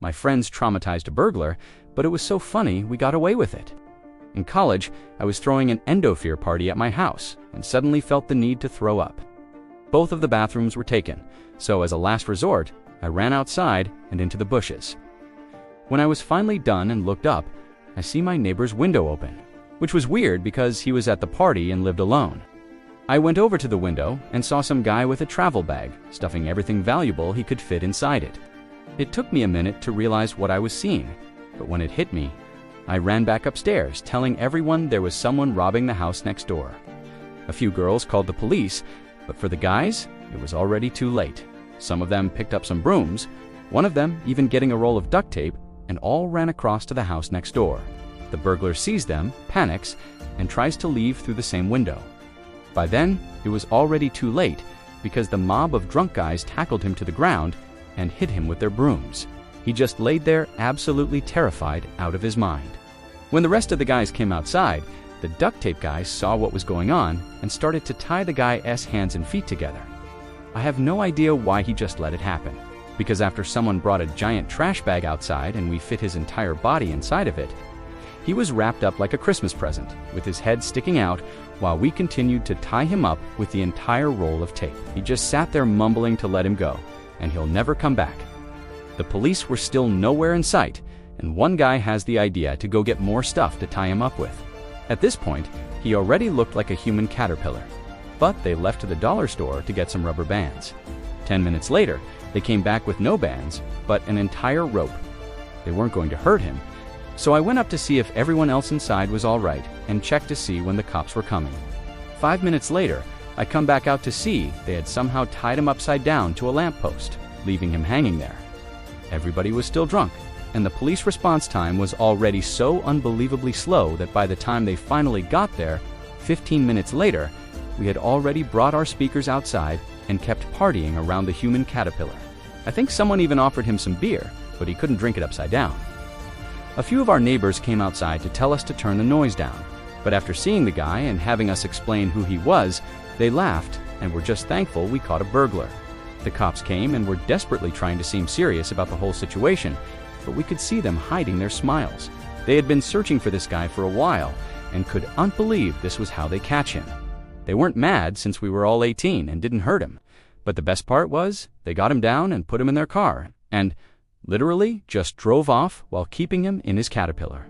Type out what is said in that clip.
My friends traumatized a burglar, but it was so funny we got away with it. In college, I was throwing an endofear party at my house and suddenly felt the need to throw up. Both of the bathrooms were taken, so as a last resort, I ran outside and into the bushes. When I was finally done and looked up, I see my neighbor's window open, which was weird because he was at the party and lived alone. I went over to the window and saw some guy with a travel bag, stuffing everything valuable he could fit inside it. It took me a minute to realize what I was seeing, but when it hit me, I ran back upstairs, telling everyone there was someone robbing the house next door. A few girls called the police, but for the guys, it was already too late. Some of them picked up some brooms, one of them even getting a roll of duct tape, and all ran across to the house next door. The burglar sees them, panics, and tries to leave through the same window. By then, it was already too late because the mob of drunk guys tackled him to the ground and hit him with their brooms. He just laid there absolutely terrified out of his mind. When the rest of the guys came outside, the duct tape guy saw what was going on and started to tie the guy's hands and feet together. I have no idea why he just let it happen, because after someone brought a giant trash bag outside and we fit his entire body inside of it, he was wrapped up like a Christmas present, with his head sticking out, while we continued to tie him up with the entire roll of tape. He just sat there mumbling to let him go, and he'll never come back. The police were still nowhere in sight, and one guy has the idea to go get more stuff to tie him up with. At this point, he already looked like a human caterpillar, but they left to the dollar store to get some rubber bands. 10 minutes later, they came back with no bands, but an entire rope. They weren't going to hurt him, so I went up to see if everyone else inside was all right and checked to see when the cops were coming. 5 minutes later, I come back out to see they had somehow tied him upside down to a lamppost, leaving him hanging there. Everybody was still drunk, and the police response time was already so unbelievably slow that by the time they finally got there, 15 minutes later, we had already brought our speakers outside and kept partying around the human caterpillar. I think someone even offered him some beer, but he couldn't drink it upside down. A few of our neighbors came outside to tell us to turn the noise down, but after seeing the guy and having us explain who he was, they laughed and were just thankful we caught a burglar. The cops came and were desperately trying to seem serious about the whole situation, but we could see them hiding their smiles. They had been searching for this guy for a while and could not believe this was how they catch him. They weren't mad since we were all 18 and didn't hurt him, but the best part was they got him down and put him in their car and literally just drove off while keeping him in his caterpillar.